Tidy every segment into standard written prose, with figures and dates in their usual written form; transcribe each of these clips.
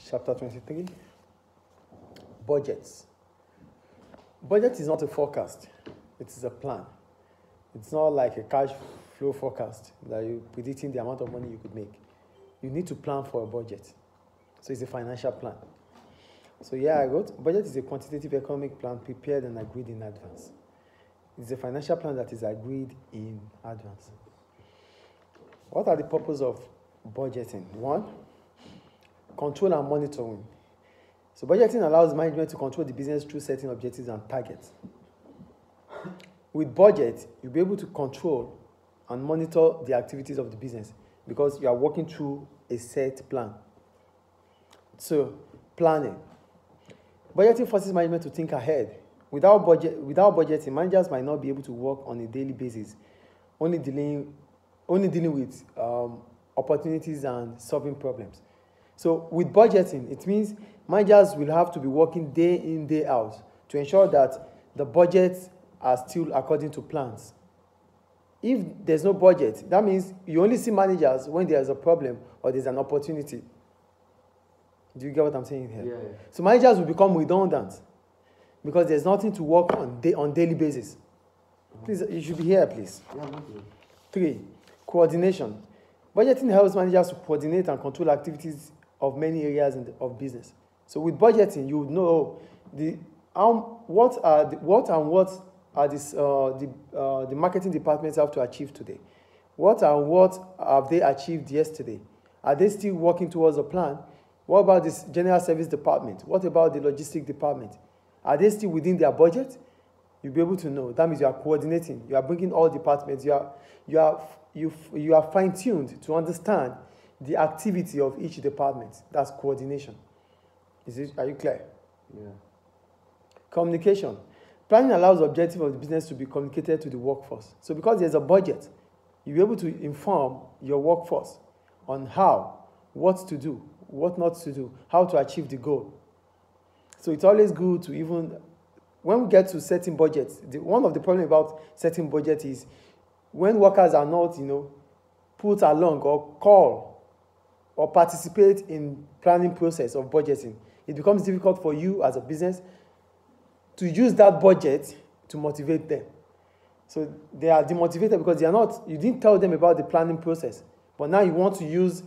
chapter 23. Budgets. Budget is not a forecast. It is a plan. It's not like a cash flow forecast that you're predicting the amount of money you could make. You need to plan for a budget. So it's a financial plan. So yeah, I wrote, budget is a quantitative economic plan prepared and agreed in advance. It's a financial plan that is agreed in advance. What are the purposes of budgeting? 1, control and monitoring. So budgeting allows management to control the business through setting objectives and targets. With budget, you'll be able to control and monitor the activities of the business because you are working through a set plan. So, planning. Budgeting forces management to think ahead. Without budgeting, managers might not be able to work on a daily basis, only dealing with opportunities and solving problems. So with budgeting, it means managers will have to be working day in, day out to ensure that the budgets are still according to plans. If there's no budget, that means you only see managers when there's a problem or there's an opportunity. Do you get what I'm saying here? Yeah. So managers will become redundant because there's nothing to work on daily basis. Please, you should be here, please. Yeah, 3, coordination. Budgeting helps managers to coordinate and control activities of many areas of business. So with budgeting, you would know what the marketing departments have to achieve today. What have they achieved yesterday? Are they still working towards a plan? What about this general service department? What about the logistics department? Are they still within their budget? You'll be able to know. That means you are coordinating. You are bringing all departments. You are fine-tuned to understand the activity of each department. That's coordination. Are you clear? Yeah. Communication. Planning allows the objective of the business to be communicated to the workforce. So because there's a budget, you'll be able to inform your workforce on what to do, what not to do, how to achieve the goal. So it's always good to when we get to setting budgets, one of the problems about setting budget is when workers are not, put along or call or participate in planning process of budgeting, it becomes difficult for you as a business to use that budget to motivate them. So they are demotivated because you didn't tell them about the planning process, but now you want to use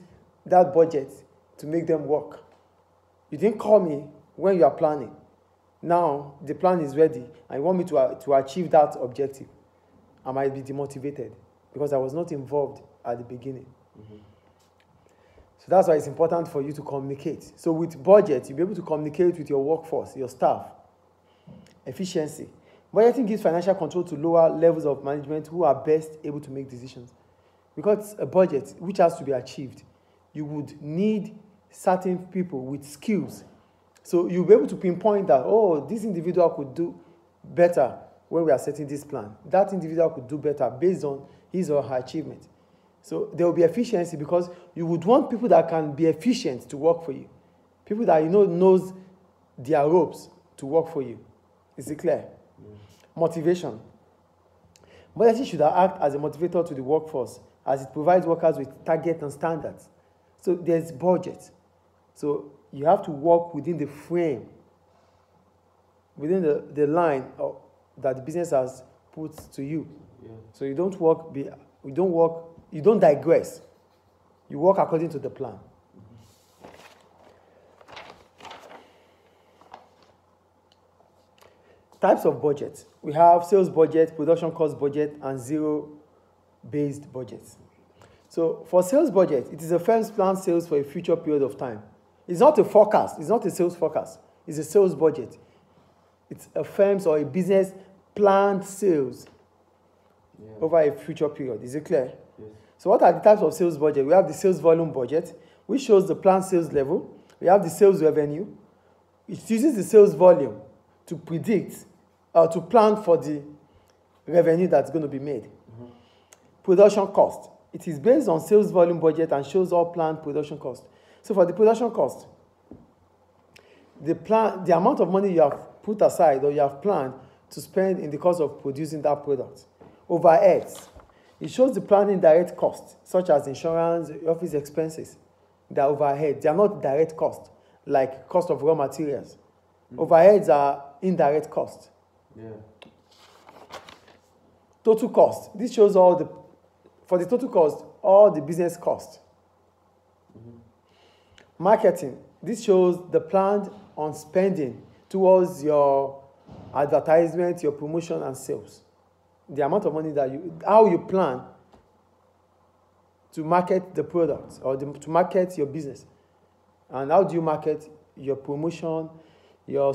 that budget to make them work. You didn't call me when you are planning. Now the plan is ready and you want me to achieve that objective. I might be demotivated because I was not involved at the beginning. Mm-hmm. So that's why it's important for you to communicate. So with budget, you'll be able to communicate with your workforce, your staff. Efficiency. Budgeting gives financial control to lower levels of management who are best able to make decisions. Because a budget which has to be achieved, you would need certain people with skills. So you'll be able to pinpoint that, this individual could do better when we are setting this plan. That individual could do better based on his or her achievement. So there will be efficiency because you would want people that can be efficient to work for you. People that knows their ropes to work for you. Is it clear? Motivation. Budgeting should act as a motivator to the workforce as it provides workers with targets and standards. So there's budget. So you have to work within the frame, within the line that the business has put to you. Yeah. So you don't digress. You work according to the plan. Types of budget. We have sales budget, production cost budget, and zero-based budgets. So for sales budget, it is a firm's planned sales for a future period of time. It's not a forecast. It's not a sales forecast. It's a sales budget. It's a firm's or a business planned sales over a future period. Is it clear? Yes. So what are the types of sales budget? We have the sales volume budget, which shows the planned sales level. We have the sales revenue. It uses the sales volume to predict or to plan for the revenue that's going to be made. Mm-hmm. Production cost. It is based on sales volume budget and shows all planned production cost. So for the production cost, the amount of money you have put aside or you have planned to spend in the course of producing that product. Overheads. It shows the planned indirect costs, such as insurance, office expenses. They are overhead. They are not direct costs. like cost of raw materials. Overheads are indirect costs. Yeah. Total cost. This shows for the total cost, all the business cost. Marketing. This shows the plan on spending towards your advertisement, your promotion, and sales. The amount of money how you plan to market the product or to market your business. And how do you market your promotion, your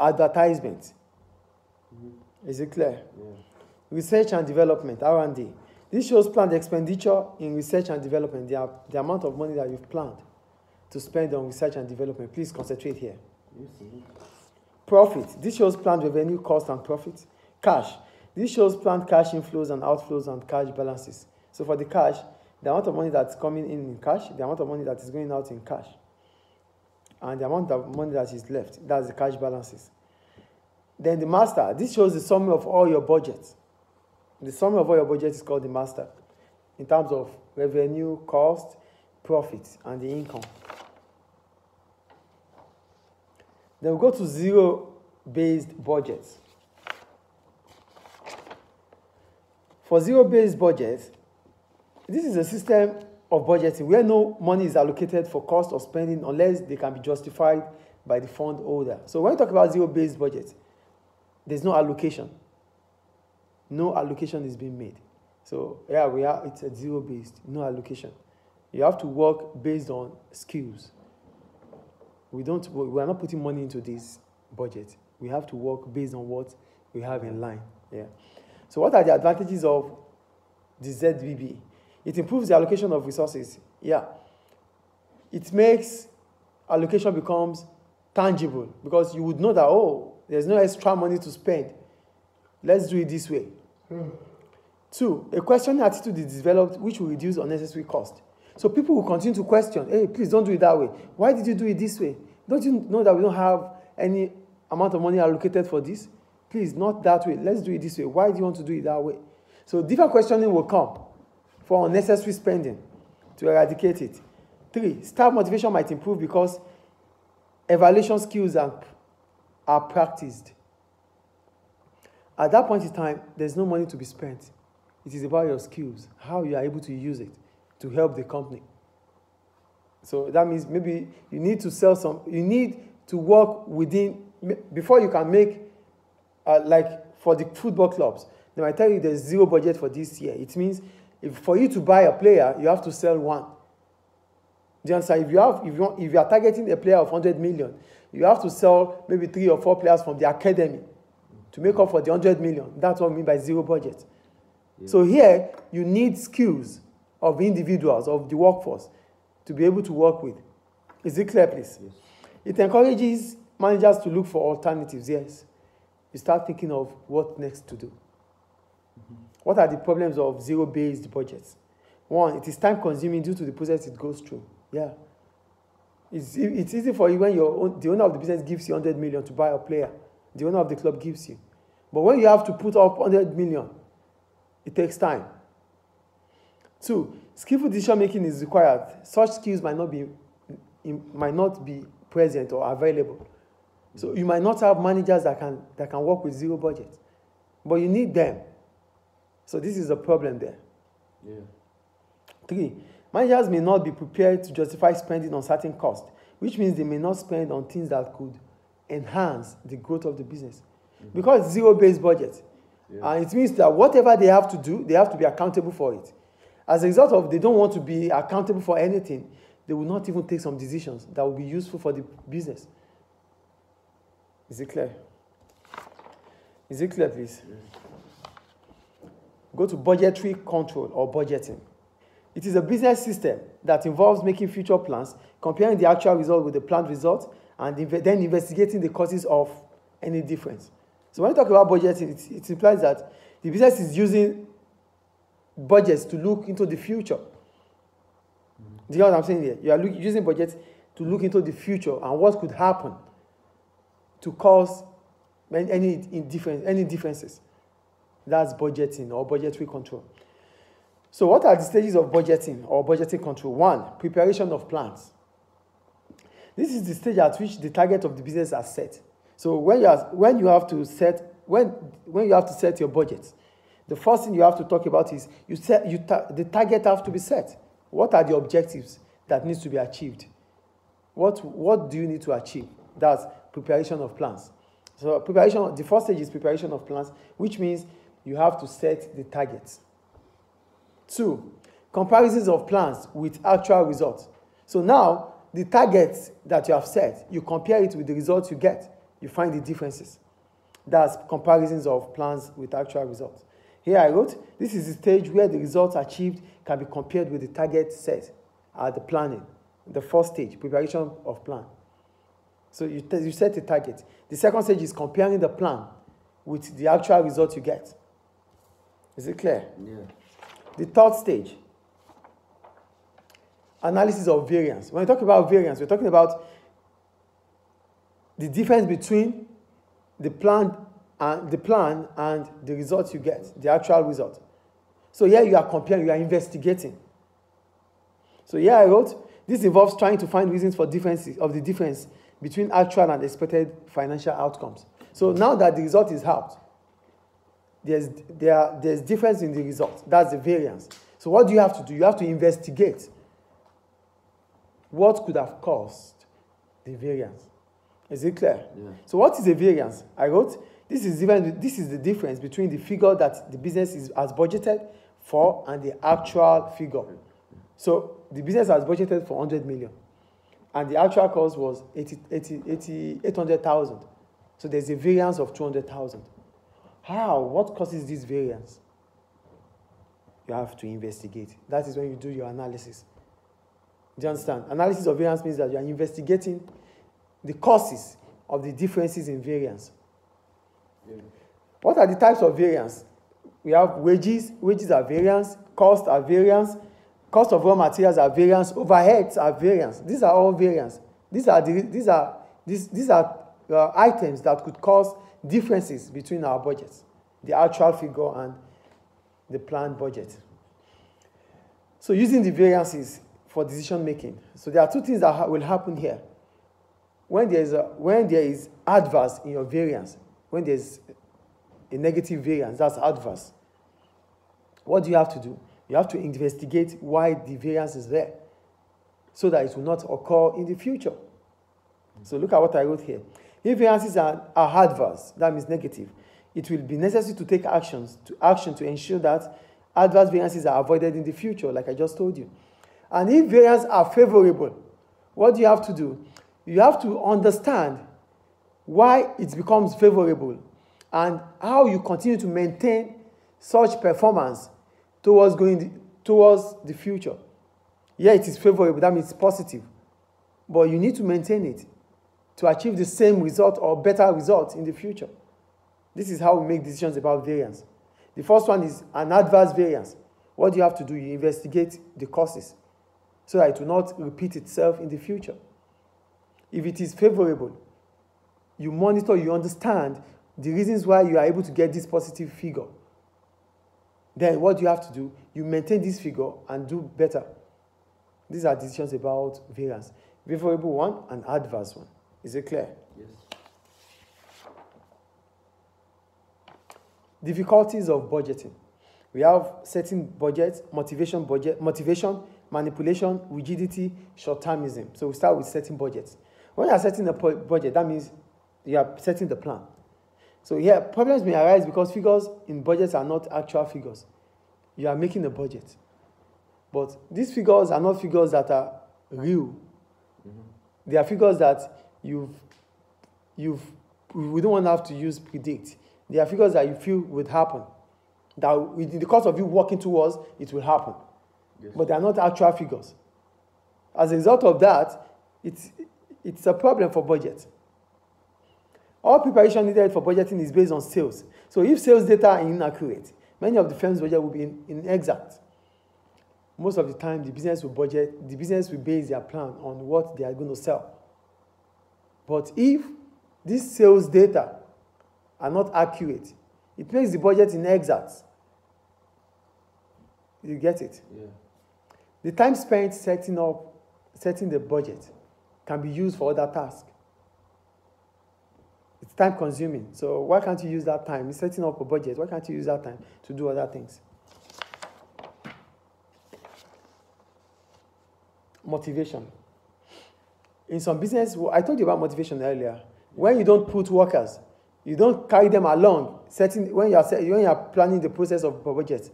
advertisement? Is it clear? Yeah. Research and development, R&D. This shows planned expenditure in research and development, the amount of money that you've planned to spend on research and development. Please concentrate here. Profit. This shows planned revenue, cost, and profit. Cash. This shows planned cash inflows and outflows and cash balances. So for the cash, the amount of money that's coming in cash, the amount of money that is going out in cash, and the amount of money that is left, that's the cash balances. Then the master. This shows the summary of all your budgets. The summary of all your budget is called the master in terms of revenue, cost, profit, and the income. Then we go to zero-based budgets. For zero-based budgets, this is a system of budgeting where no money is allocated for cost or spending unless they can be justified by the fund holder. So when we talk about zero-based budget, there's no allocation. No allocation is being made. So yeah, it's a zero-based, no allocation. You have to work based on skills. We are not putting money into this budget. We have to work based on what we have in line. Yeah. So what are the advantages of the ZBB? It improves the allocation of resources. Yeah. It makes allocation becomes tangible because you would know that, oh, there's no extra money to spend. Let's do it this way. 2, a questioning attitude is developed which will reduce unnecessary cost. So people will continue to question, hey, please don't do it that way. Why did you do it this way? Don't you know that we don't have any amount of money allocated for this? Please, not that way. Let's do it this way. Why do you want to do it that way? So different questioning will come for unnecessary spending to eradicate it. 3, staff motivation might improve because evaluation skills are practiced. At that point in time, there's no money to be spent. It is about your skills, how you are able to use it to help the company. So that means maybe you need to you need to work within, before you can make, like for the football clubs, they might tell you there's zero budget for this year. It means for you to buy a player, you have to sell one. Do you understand? If you are targeting a player of 100 million, you have to sell maybe 3 or 4 players from the academy to make up for the 100 million. That's what I mean by zero budget. Yeah. So here, you need skills of individuals, of the workforce, to be able to work with. Is it clear, please? Yes. It encourages managers to look for alternatives, yes. You start thinking of what next to do. What are the problems of zero-based budgets? 1, it is time-consuming due to the process it goes through. Yeah. It's easy for you when the owner of the business gives you 100 million to buy a player. The owner of the club gives you. But when you have to put up 100 million, it takes time. 2, skillful decision-making is required. Such skills might not be present or available. So you might not have managers that can work with zero budget. But you need them. So this is a problem there. Yeah. 3, managers may not be prepared to justify spending on certain costs, which means they may not spend on things that could enhance the growth of the business. Because it's zero-based budget. Yeah. And it means that whatever they have to do, they have to be accountable for it. As a result of they don't want to be accountable for anything, they will not even take some decisions that will be useful for the business. Is it clear? Is it clear, please? Yeah. Go to budgetary control or budgeting. It is a business system that involves making future plans, comparing the actual result with the planned result, and then investigating the causes of any difference. So when we talk about budgeting, it implies that the business is using budgets to look into the future. Do you know what I'm saying here? You are using budgets to look into the future and what could happen to cause any differences. That's budgeting or budgetary control. So what are the stages of budgeting or budgeting control? 1, preparation of plans. This is the stage at which the target of the business are set. So when you have to set your budget, the first thing you have to talk about is the target have to be set. What are the objectives that needs to be achieved? What do you need to achieve? That's preparation of plans. So the first stage is preparation of plans, which means you have to set the targets. 2, comparisons of plans with actual results. So now, the targets that you have set, you compare it with the results you get. You find the differences. That's comparisons of plans with actual results. Here I wrote, this is the stage where the results achieved can be compared with the target set at the planning. The first stage, preparation of plan. So you set a target. The second stage is comparing the plan with the actual results you get. Is it clear? Yeah. The third stage, analysis of variance. When we talk about variance, we're talking about the difference between the plan and the results you get, the actual result. So here you are comparing, you are investigating. So here I wrote, this involves trying to find reasons for the difference between actual and expected financial outcomes. So now that the result is out, there's difference in the result. That's the variance. So what do you have to do? You have to investigate what could have caused the variance. Is it clear? Yeah. So what is a variance? I wrote, this is the difference between the figure that the business has budgeted for and the actual figure. So the business has budgeted for 100 million, and the actual cost was 800,000. So there's a variance of 200,000. How? What causes this variance? You have to investigate. That is when you do your analysis. Do you understand? Analysis of variance means that you are investigating the causes of the differences in variance. Yeah. What are the types of variance? We have wages. Wages are variance. Cost are variance. Cost of raw materials are variance. Overheads are variance. These are all variance. These are items that could cause differences between our budgets, the actual figure and the planned budget. So using the variances for decision making. So there are two things that will happen here. When there is adverse in your variance, when there's a negative variance, that's adverse. What do you have to do? You have to investigate why the variance is there, so that it will not occur in the future. So look at what I wrote here. If variances are adverse, that means negative, it will be necessary to take action to ensure that adverse variances are avoided in the future, like I just told you. And if variances are favorable, what do you have to do? You have to understand why it becomes favorable and how you continue to maintain such performance towards the future. Yeah, it is favorable, that means positive. But you need to maintain it to achieve the same result or better result in the future. This is how we make decisions about variance. The first one is an adverse variance. What do you have to do? You investigate the causes so that it will not repeat itself in the future. If it is favorable, you monitor, you understand the reasons why you are able to get this positive figure. Then what do you have to do? You maintain this figure and do better. These are decisions about variance. Favorable one and adverse one. Is it clear? Yes. Difficulties of budgeting. We have setting budget, motivation, manipulation, rigidity, short-termism. So we start with setting budgets. When you are setting a budget, that means you are setting the plan. So here, problems may arise because figures in budgets are not actual figures. You are making a budget. But these figures are not figures that are real. Mm-hmm. They are figures that we don't want to have to use predict. They are figures that you feel would happen. That in the course of you working towards, it will happen. Yes. But they are not actual figures. As a result of that, it's a problem for budget. All preparation needed for budgeting is based on sales. So if sales data are inaccurate, many of the firm's budget will be inexact. Most of the time, the business will base their plan on what they are going to sell. But if these sales data are not accurate, it makes the budget inexact. You get it? Yeah. The time spent setting the budget can be used for other tasks. It's time consuming. So why can't you use that time? You're setting up a budget. Why can't you use that time to do other things? Motivation. In some business, I told you about motivation earlier. When you don't put workers, you don't carry them along. When you are planning the process of a budget,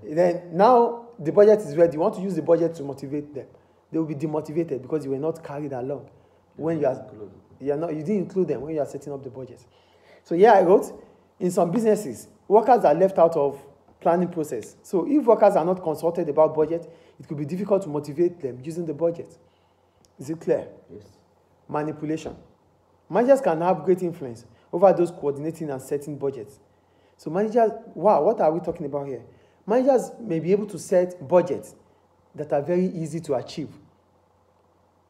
then now the budget is ready. You want to use the budget to motivate them. They will be demotivated because you were not carried along. When you didn't include them when you are setting up the budget. So I wrote, in some businesses, workers are left out of planning process. So if workers are not consulted about budget, it could be difficult to motivate them using the budget. Is it clear? Yes. Manipulation. Managers can have great influence over those coordinating and setting budgets. So managers, what are we talking about here? Managers may be able to set budgets that are very easy to achieve.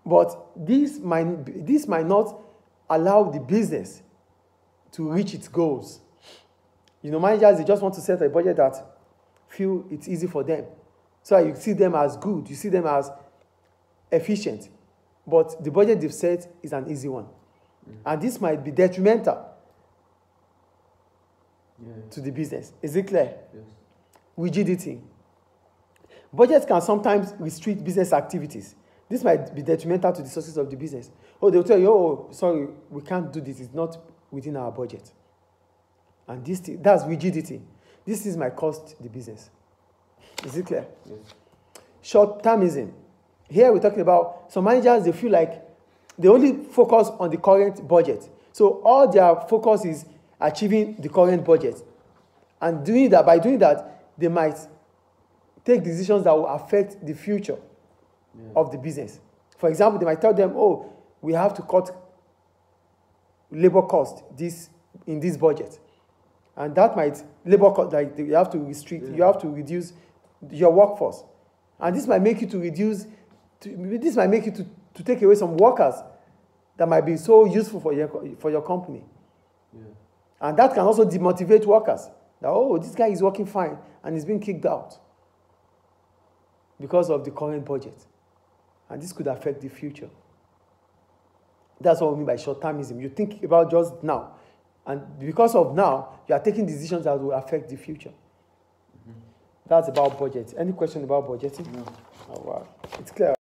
But this might not allow the business to reach its goals. Managers, they just want to set a budget that feel it's easy for them. So you see them as good, you see them as efficient. But the budget they've set is an easy one. And this might be detrimental to the business. Is it clear? Yes. Rigidity. Budgets can sometimes restrict business activities. This might be detrimental to the success of the business. They'll tell you, sorry, we can't do this. It's not within our budget. And that's rigidity. This might cost the business. Is it clear? Yes. Short-termism. Here we're talking about some managers, they feel like they only focus on the current budget. So all their focus is achieving the current budget. And by doing that, they might take decisions that will affect the future of the business. For example, they might tell them, we have to cut labor cost in this budget. And that might, labor cost, like you have to restrict, you have to reduce your workforce. And this might make you to take away some workers that might be so useful for your company. Yeah. And that can also demotivate workers. That, this guy is working fine and he's being kicked out because of the current budget. And this could affect the future. That's what we mean by short-termism. You think about just now. And because of now, you are taking decisions that will affect the future. That's about budget. Any question about budgeting? No. Oh, wow. It's clear.